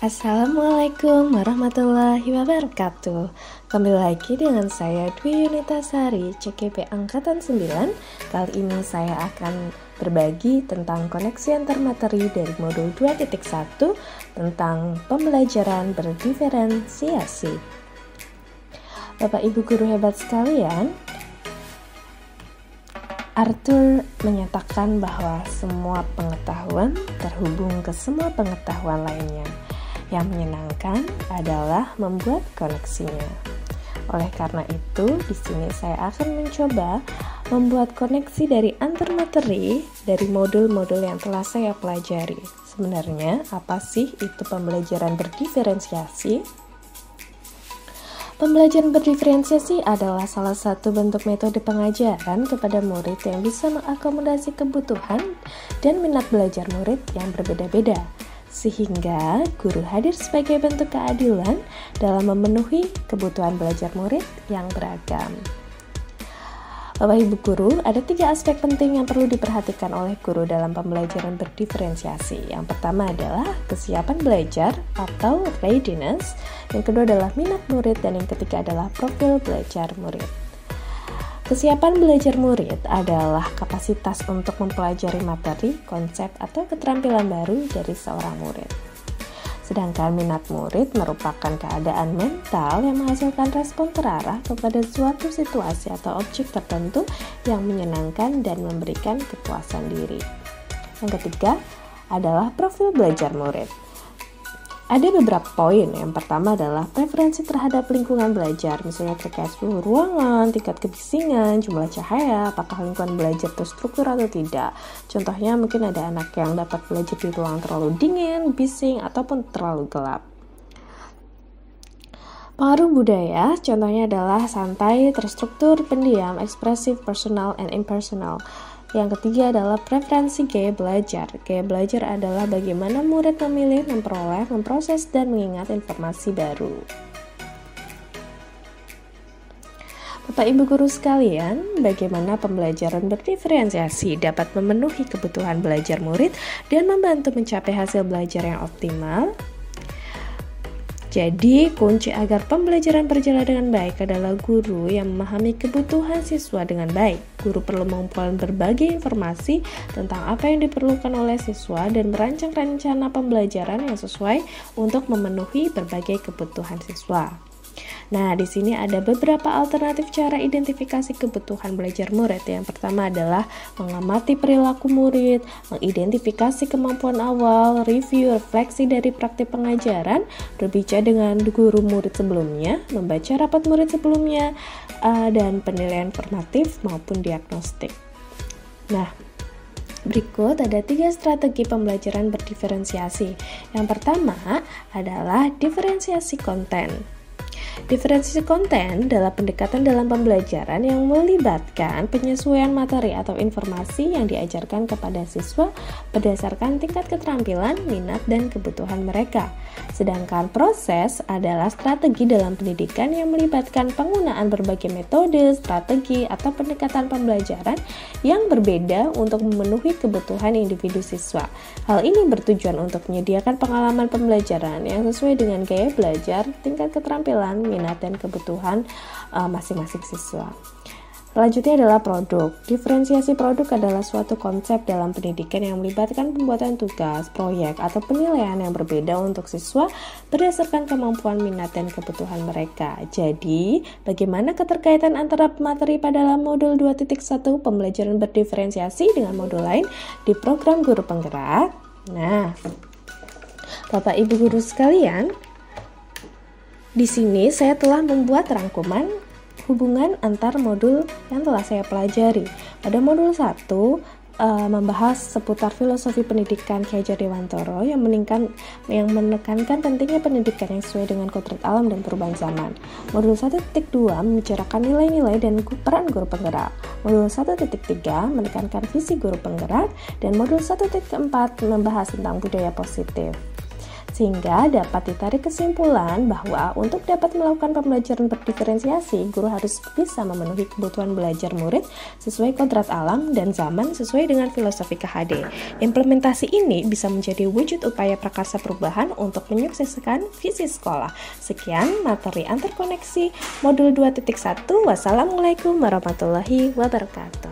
Assalamualaikum warahmatullahi wabarakatuh. Kembali lagi dengan saya Dwi Yunita Sari, CKP Angkatan 9. Kali ini saya akan berbagi tentang koneksi antar materi dari modul 2.1 tentang pembelajaran berdiferensiasi. Bapak Ibu guru hebat sekalian, Arthur menyatakan bahwa semua pengetahuan terhubung ke semua pengetahuan lainnya. Yang menyenangkan adalah membuat koneksinya. Oleh karena itu, di sini saya akan mencoba membuat koneksi dari antar materi dari modul-modul yang telah saya pelajari. Sebenarnya, apa sih itu pembelajaran berdiferensiasi? Pembelajaran berdiferensiasi adalah salah satu bentuk metode pengajaran kepada murid yang bisa mengakomodasi kebutuhan dan minat belajar murid yang berbeda-beda, sehingga guru hadir sebagai bentuk keadilan dalam memenuhi kebutuhan belajar murid yang beragam. Bapak Ibu guru, ada 3 aspek penting yang perlu diperhatikan oleh guru dalam pembelajaran berdiferensiasi. Yang pertama adalah kesiapan belajar atau readiness, yang kedua adalah minat murid, dan yang ketiga adalah profil belajar murid. Kesiapan belajar murid adalah kapasitas untuk mempelajari materi, konsep, atau keterampilan baru dari seorang murid. Sedangkan minat murid merupakan keadaan mental yang menghasilkan respon terarah kepada suatu situasi atau objek tertentu yang menyenangkan dan memberikan kepuasan diri. Yang ketiga adalah profil belajar murid. Ada beberapa poin. Yang pertama adalah preferensi terhadap lingkungan belajar, misalnya terkait suhu ruangan, tingkat kebisingan, jumlah cahaya, apakah lingkungan belajar terstruktur atau tidak. Contohnya mungkin ada anak yang dapat belajar di ruang terlalu dingin, bising, ataupun terlalu gelap. Pengaruh budaya, contohnya adalah santai, terstruktur, pendiam, ekspresif, personal, and impersonal. Yang ketiga adalah preferensi gaya belajar. Gaya belajar adalah bagaimana murid memilih, memperoleh, memproses, dan mengingat informasi baru. Bapak Ibu guru sekalian, bagaimana pembelajaran berdiferensiasi dapat memenuhi kebutuhan belajar murid dan membantu mencapai hasil belajar yang optimal? Jadi, kunci agar pembelajaran berjalan dengan baik adalah guru yang memahami kebutuhan siswa dengan baik. Guru perlu mengumpulkan berbagai informasi tentang apa yang diperlukan oleh siswa dan merancang rencana pembelajaran yang sesuai untuk memenuhi berbagai kebutuhan siswa. Nah, di sini ada beberapa alternatif cara identifikasi kebutuhan belajar murid. Yang pertama adalah mengamati perilaku murid, mengidentifikasi kemampuan awal, review, refleksi dari praktik pengajaran, berbicara dengan guru murid sebelumnya, membaca rapat murid sebelumnya, dan penilaian formatif maupun diagnostik. Nah, berikut ada 3 strategi pembelajaran berdiferensiasi. Yang pertama adalah diferensiasi konten. Diferensiasi konten adalah pendekatan dalam pembelajaran yang melibatkan penyesuaian materi atau informasi yang diajarkan kepada siswa berdasarkan tingkat keterampilan, minat, dan kebutuhan mereka. Sedangkan proses adalah strategi dalam pendidikan yang melibatkan penggunaan berbagai metode, strategi, atau pendekatan pembelajaran yang berbeda untuk memenuhi kebutuhan individu siswa. Hal ini bertujuan untuk menyediakan pengalaman pembelajaran yang sesuai dengan gaya belajar, tingkat keterampilan, minat, dan kebutuhan masing-masing siswa. Selanjutnya adalah produk. Diferensiasi produk adalah suatu konsep dalam pendidikan yang melibatkan pembuatan tugas, proyek, atau penilaian yang berbeda untuk siswa berdasarkan kemampuan, minat, dan kebutuhan mereka. Jadi, bagaimana keterkaitan antara materi pada dalam modul 2.1 pembelajaran berdiferensiasi dengan modul lain di program guru penggerak? Nah, Bapak Ibu guru sekalian, di sini saya telah membuat rangkuman hubungan antar modul yang telah saya pelajari. Pada modul 1 membahas seputar filosofi pendidikan Ki Hajar Dewantara yang menekankan pentingnya pendidikan yang sesuai dengan kodrat alam dan perubahan zaman. Modul 1.2 membicarakan nilai-nilai dan peran guru penggerak. Modul 1.3 menekankan visi guru penggerak, dan modul 1.4 membahas tentang budaya positif. Sehingga dapat ditarik kesimpulan bahwa untuk dapat melakukan pembelajaran berdiferensiasi, guru harus bisa memenuhi kebutuhan belajar murid sesuai kodrat alam dan zaman sesuai dengan filosofi KHD. Implementasi ini bisa menjadi wujud upaya prakarsa perubahan untuk menyukseskan visi sekolah. Sekian materi antarkoneksi modul 2.1. Wassalamualaikum warahmatullahi wabarakatuh.